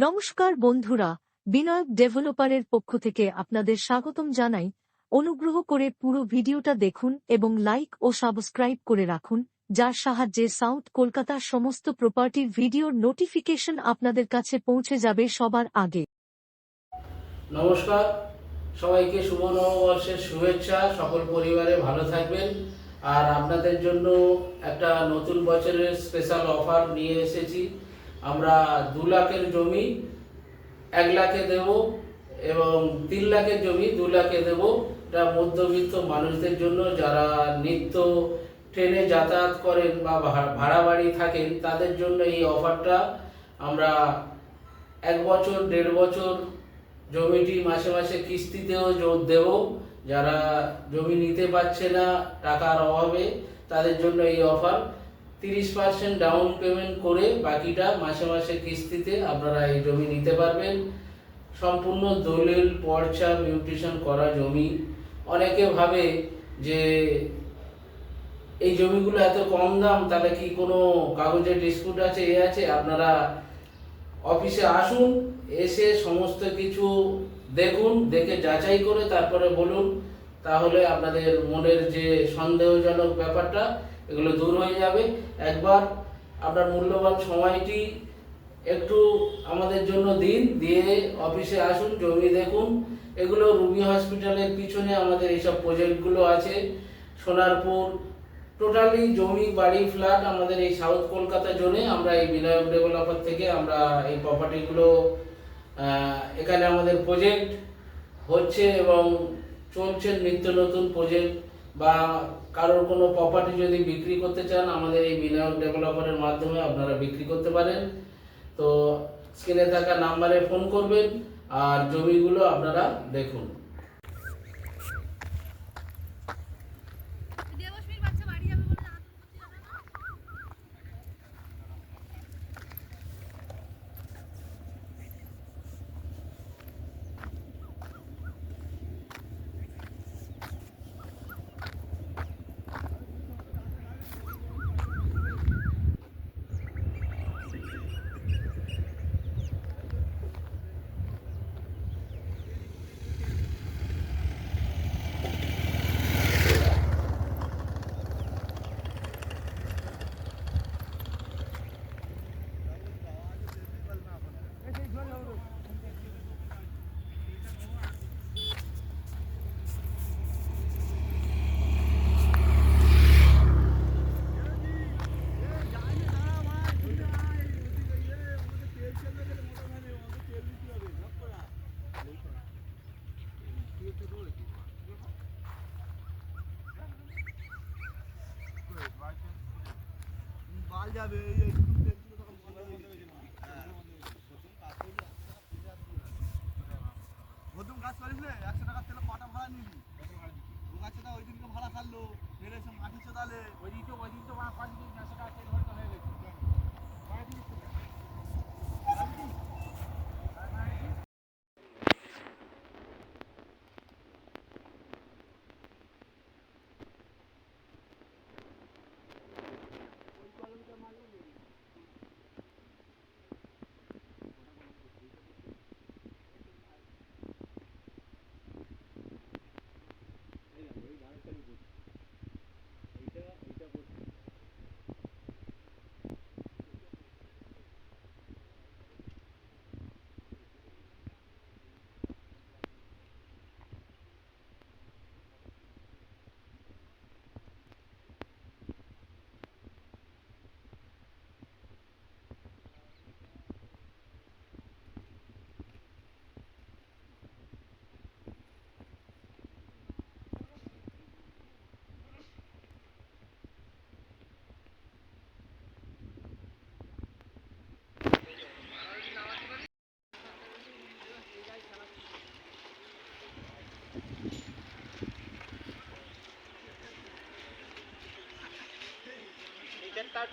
নমস্কার বন্ধুরা, বিনায়ক ডেভেলপারের পক্ষ থেকে আপনাদের স্বাগতম জানাই। অনুগ্রহ করে পুরো ভিডিওটা দেখুন এবং লাইক ও সাবস্ক্রাইব করে রাখুন, যার সাহায্যে সাউথ কলকাতার সমস্ত প্রপার্টির ভিডিওর নোটিফিকেশন আপনাদের কাছে পৌঁছে যাবে সবার আগে। নমস্কার, সবাইকে শুভ নববর্ষের শুভেচ্ছা। সকল পরিবারে ভালো থাকবেন। আর আপনাদের জন্য একটা নতুন বছরের স্পেশাল অফার নিয়ে এসেছি। আমরা 2 লাখের জমি 1 লাখে দেব এবং 3 লাখের জমি 2 লাখে দেব। এটা মধ্যবিত্ত মানুষদের জন্য, যারা নিত্য ট্রেনে যাতায়াত করেন বা ভাড়া বাড়ি থাকেন, তাদের জন্য এই অফারটা। আমরা 1 বছর 1.5 বছর জমিটি মাসে মাসে কিস্তিতেও দেব। যারা জমি নিতে পারছে না টাকার অভাবে, তাদের জন্য এই অফার। 30% ডাউন পেমেন্ট করে বাকিটা মাসে মাসে কিস্তিতে আপনারা এই জমি নিতে পারবেন। সম্পূর্ণ দলিল পর্চা মিউটেশন করা জমি। অনেকে ভাবে যে এই জমিগুলো এত কম দাম, তাহলে কি কোনো কাগজের ডিসপুট আছে, এ আছে? আপনারা অফিসে আসুন, এসে সমস্ত কিছু দেখুন, দেখে যাচাই করে তারপরে বলুন। তাহলে আপনাদের মনের যে সন্দেহজনক ব্যাপারটা, এগুলো দূর হয়ে যাবে। একবার আপনার মূল্যবান সময়টি একটু আমাদের জন্য দিন, দিয়ে অফিসে আসুন, জমি দেখুন। এগুলো রুবি হসপিটালের পিছনে আমাদের এইসব প্রজেক্টগুলো আছে। সোনারপুর টোটালি জমি বাড়ি ফ্ল্যাট আমাদের এই সাউথ কলকাতা জোনে। আমরা এই বিনায়ক ডেভেলপার থেকে আমরা এই প্রপার্টিগুলো, এখানে আমাদের প্রজেক্ট হচ্ছে এবং চলছে নিত্য নতুন প্রজেক্ট। বা কারোর কোনো প্রপার্টি যদি বিক্রি করতে চান, আমাদের এই বিনায়ক ডেভেলপারের মাধ্যমে আপনারা বিক্রি করতে পারেন। তো স্ক্রিনে থাকা নাম্বারে ফোন করবেন আর জমিগুলো আপনারা দেখুন। যাবে নতুন কাজ করিস না, 100 টাকা তেলে কটা ভাড়া নিবি? ও গাছে তো ওই দিনকে ভাড়া খাললো, ফের এসে মাটি চোদালে। ওই দিন তো 5 দিন 100 টাকা তেল ভরতে হয়ে গেছে।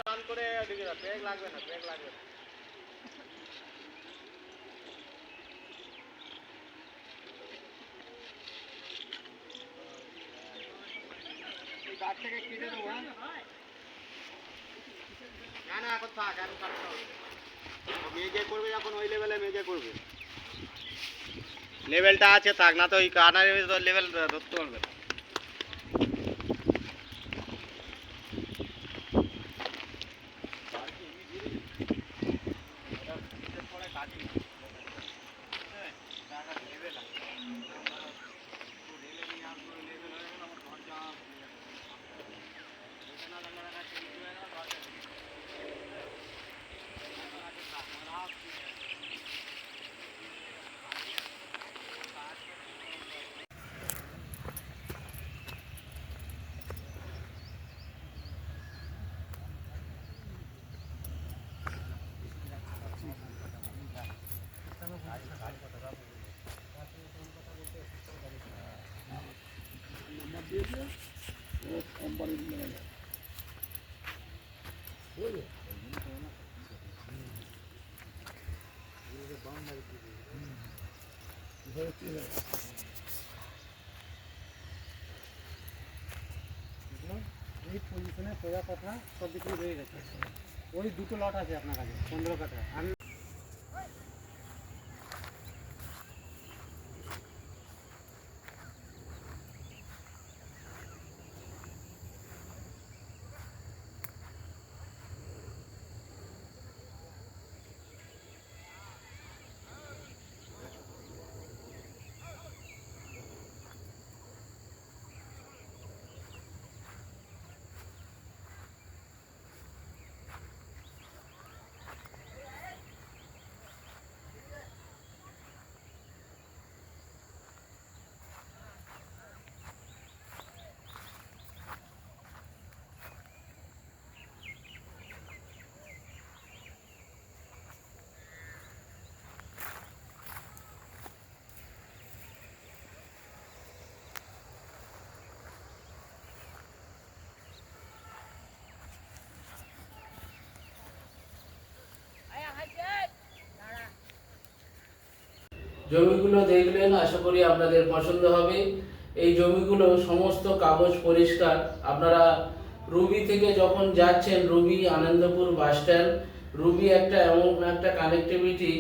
টান করে ব্রেক লাগবে না, ব্রেক লাগবে না। গাছ থেকে কেটে দেবো। না না, এখন থাক, এখন কাটতে হবে। মেজে করবে যখন ওই লেভেলে মেজে করবে। লেভেলটা আছে থাক, না তো ওই কানার লেভেল ধরতে পারবে না। এই পজিশনে সোজা কথা সব বিক্রি হয়ে গেছে। ওই দুটো লট আছে আপনার কাছে 15 কাঠা। আমি জমিগুলো দেখলেন, আশা করি আপনাদের পছন্দ হবে। এই জমিগুলো সমস্ত কাগজ পরিষ্কার। আপনারা রুবি থেকে যখন যাচ্ছেন, Ruby Anandapur bus stand, Ruby একটা এমন একটা কানেক্টিভিটি,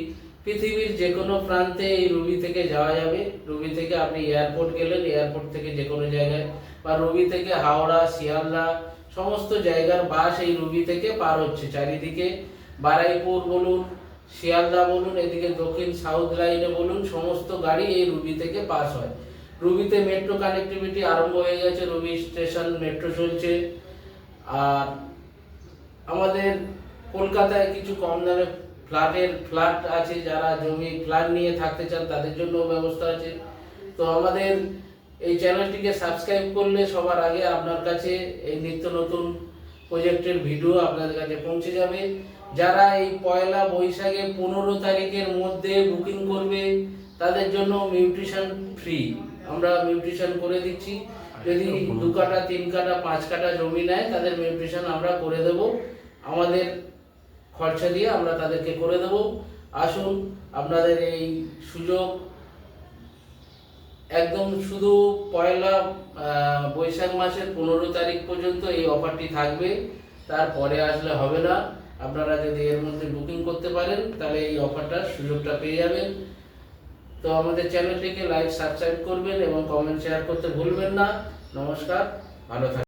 পৃথিবীর যে কোনো প্রান্তে এই রুবি থেকে যাওয়া যাবে। রুবি থেকে আপনি এয়ারপোর্ট গেলেন, এয়ারপোর্ট থেকে যে কোনো জায়গায়, বা রুবি থেকে হাওড়া, শিয়ালদা, সমস্ত জায়গার বাস এই রুবি থেকে পার হচ্ছে। চারিদিকে বারুইপুর বলুন, শিয়ালদা বলুন, এদিকে দক্ষিণ সাউথ লাইনে বলুন, সমস্ত গাড়ি এই রুবি থেকে পাস হয়। রুবিতে মেট্রো কানেক্টিভিটি আরম্ভ হয়ে গেছে, রুবি স্টেশন মেট্রো চলছে। আর আমাদের কলকাতায় কিছু কম দামে ফ্ল্যাট আছে, যারা জমি ফ্ল্যাট নিয়ে থাকতে চান তাদের জন্য ব্যবস্থা আছে। তো আমাদের এই চ্যানেলটিকে সাবস্ক্রাইব করলে সবার আগে আপনার কাছে এই নিত্য নতুন প্রজেক্টের ভিডিও আপনাদের কাছে পৌঁছে যাবে। যারা এই পয়লা বৈশাখে 15 তারিখের মধ্যে বুকিং করবে তাদের জন্য মিউট্রিশন ফ্রি। আমরা মিউট্রিশন করে দিচ্ছি। যদি 2 কাঠা 3 কাঠা 5 কাঠা জমি নেয় তাদের মিউট্রিশন আমরা করে দেব, আমাদের খরচা দিয়ে আমরা তাদেরকে করে দেব। আসুন, আপনাদের এই সুযোগ একদম শুধু পয়লা বৈশাখ মাসের 15 তারিখ পর্যন্ত এই অফারটি থাকবে, তারপরে আসলে হবে না। আপনারা যদি এর মধ্যে বুকিং করতে পারেন তাহলে এই অফারটার সুযোগটা পেয়ে যাবেন। তো আমাদের চ্যানেলটিকে লাইক সাবস্ক্রাইব করবেন এবং কমেন্ট শেয়ার করতে ভুলবেন না। নমস্কার, ভালো থাকবেন।